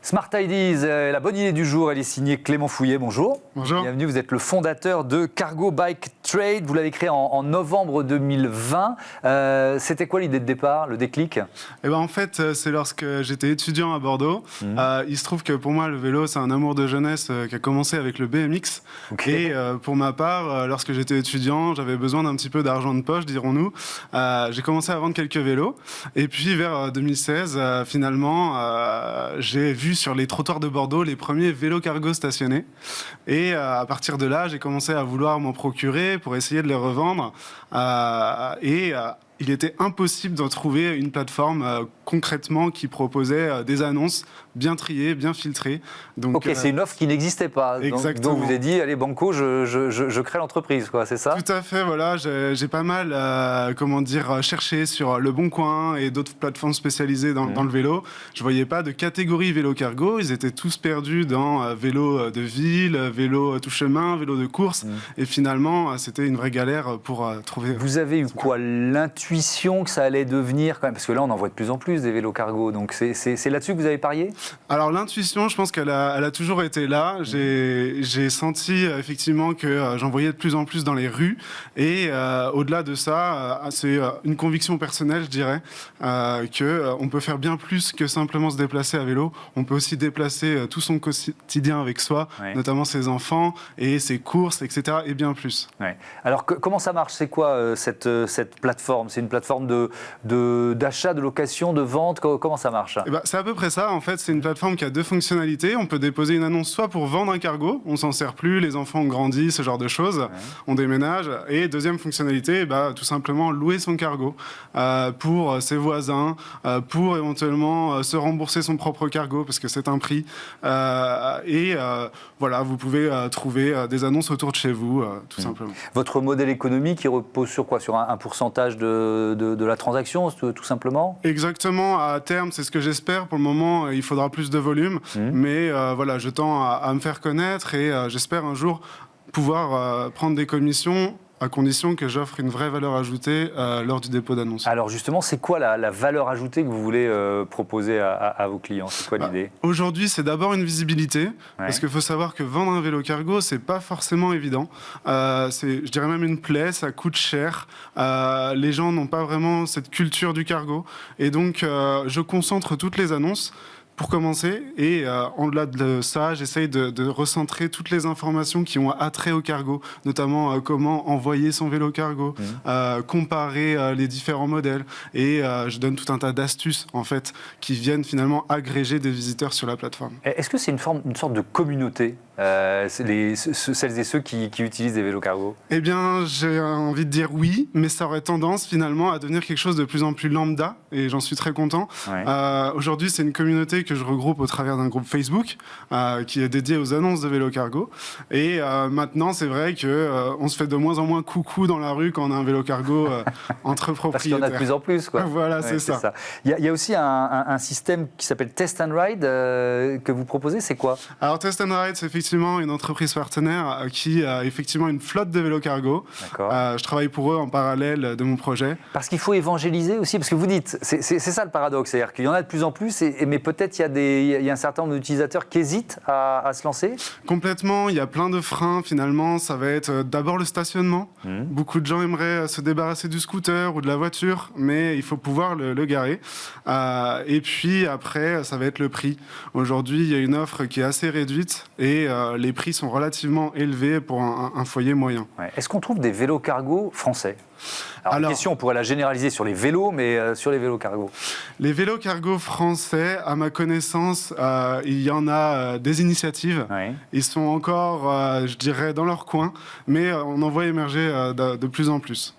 Smart Ideas, la bonne idée du jour, elle est signée Clément Fouillet. Bonjour. Bonjour. Bienvenue, vous êtes le fondateur de Cargo Bike Trade. Vous l'avez créé en novembre 2020. C'était quoi l'idée de départ, le déclic ? En fait, c'est lorsque j'étais étudiant à Bordeaux. Il se trouve que pour moi, le vélo, c'est un amour de jeunesse qui a commencé avec le BMX. Okay. Et pour ma part, lorsque j'étais étudiant, j'avais besoin d'un petit peu d'argent de poche, dirons-nous. J'ai commencé à vendre quelques vélos. Et puis, vers 2016, finalement, j'ai vu sur les trottoirs de Bordeaux les premiers vélos cargo stationnés. Et à partir de là, j'ai commencé à vouloir m'en procurer pour essayer de les revendre. Il était impossible d'en trouver une plateforme concrètement qui proposait des annonces bien triées, bien filtrées. Donc, ok, c'est une offre qui n'existait pas. Exactement. Donc vous avez dit, allez banco, je crée l'entreprise, quoi, c'est ça ? Tout à fait, voilà. J'ai pas mal cherché sur Le Bon Coin et d'autres plateformes spécialisées dans le vélo. Je voyais pas de catégorie vélo cargo. Ils étaient tous perdus dans vélo de ville, vélo tout chemin, vélo de course. Et finalement, c'était une vraie galère pour trouver... Vous avez eu quoi, l'intuition que ça allait devenir quand même, parce que là on en voit de plus en plus des vélos cargo, donc c'est là-dessus que vous avez parié ? Alors l'intuition, je pense qu'elle a toujours été là. J'ai senti effectivement que j'en voyais de plus en plus dans les rues, et au-delà de ça, c'est une conviction personnelle, je dirais, qu'on peut faire bien plus que simplement se déplacer à vélo. On peut aussi déplacer tout son quotidien avec soi, notamment ses enfants et ses courses, etc. et bien plus. Ouais. Alors comment ça marche ? C'est quoi cette plateforme ? C'est une plateforme d'achat, de location, de vente ? Comment ça marche ? C'est à peu près ça. En fait, c'est une plateforme qui a deux fonctionnalités. On peut déposer une annonce soit pour vendre un cargo, on s'en sert plus, les enfants ont grandi, ce genre de choses, on déménage. Et deuxième fonctionnalité, tout simplement louer son cargo pour ses voisins, pour éventuellement se rembourser son propre cargo, parce que c'est un prix. Voilà, vous pouvez trouver des annonces autour de chez vous, tout simplement. Votre modèle économique, il repose sur quoi ? Sur un pourcentage de la transaction, tout simplement ? Exactement, à terme, c'est ce que j'espère. Pour le moment, il faudra plus de volume, mais voilà, je tends à me faire connaître et j'espère un jour pouvoir prendre des commissions à condition que j'offre une vraie valeur ajoutée lors du dépôt d'annonce. Alors justement, c'est quoi la valeur ajoutée que vous voulez proposer à vos clients ? C'est quoi l'idée ? Aujourd'hui, c'est d'abord une visibilité, parce qu'il faut savoir que vendre un vélo cargo, c'est pas forcément évident. C'est, je dirais même une plaie, ça coûte cher. Les gens n'ont pas vraiment cette culture du cargo. Et donc, je concentre toutes les annonces pour commencer, et au-delà de ça, j'essaye de recentrer toutes les informations qui ont attrait au cargo, notamment comment envoyer son vélo cargo, comparer les différents modèles, et je donne tout un tas d'astuces en fait qui viennent finalement agréger des visiteurs sur la plateforme. Est-ce que c'est une sorte de communauté, celles et ceux qui utilisent des vélos cargo ? Eh bien, j'ai envie de dire oui, mais ça aurait tendance finalement à devenir quelque chose de plus en plus lambda, et j'en suis très content. Aujourd'hui, c'est une communauté que je regroupe au travers d'un groupe Facebook qui est dédié aux annonces de vélo cargo. Et maintenant, c'est vrai qu'on se fait de moins en moins coucou dans la rue quand on a un vélo cargo entre propriétaires. Parce qu'il y en a de plus en plus, quoi. Voilà, c'est ça. Il y a aussi un système qui s'appelle Test and Ride que vous proposez, c'est quoi ? Alors, Test and Ride, c'est effectivement une entreprise partenaire qui a effectivement une flotte de vélos cargo. Je travaille pour eux en parallèle de mon projet. Parce qu'il faut évangéliser aussi, parce que vous dites, c'est ça le paradoxe, c'est-à-dire qu'il y en a de plus en plus, mais peut-être il y a un certain nombre d'utilisateurs qui hésitent à se lancer ? Complètement, il y a plein de freins finalement. Ça va être d'abord le stationnement. Beaucoup de gens aimeraient se débarrasser du scooter ou de la voiture, mais il faut pouvoir le garer. Et puis après, ça va être le prix. Aujourd'hui, il y a une offre qui est assez réduite et les prix sont relativement élevés pour un foyer moyen. Est-ce qu'on trouve des vélos cargo français ? Alors, la question, on pourrait la généraliser sur les vélos, mais sur les vélos cargo. Les vélos cargo français, à ma connaissance, il y en a des initiatives. Ils sont encore, je dirais, dans leur coin, mais on en voit émerger de plus en plus.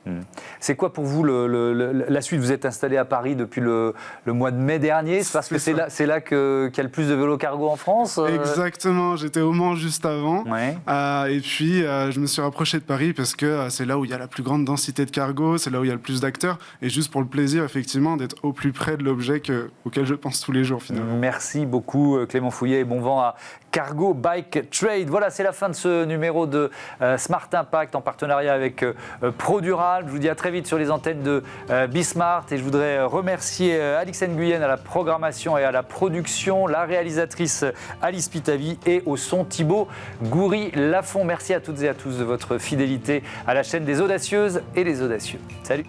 C'est quoi pour vous la suite ? Vous êtes installé à Paris depuis le mois de mai dernier. C'est parce que c'est là qu'il y a le plus de vélos cargo en France ? Exactement, j'étais au Mans juste avant. Et puis, je me suis rapproché de Paris parce que c'est là où il y a la plus grande densité de cargo, c'est là où il y a le plus d'acteurs, et juste pour le plaisir, effectivement, d'être au plus près de l'objet auquel je pense tous les jours finalement. Merci beaucoup Clément Fouillet et bon vent à Cargo Bike Trade. Voilà, c'est la fin de ce numéro de Smart Impact en partenariat avec ProDural. Je vous dis à très vite sur les antennes de Bismart et je voudrais remercier Alix Nguyen à la programmation et à la production, la réalisatrice Alice Pitavi et au son Thibaut Goury-Lafont. Merci à toutes et à tous de votre fidélité à la chaîne des audacieuses et des audacieux. Salut!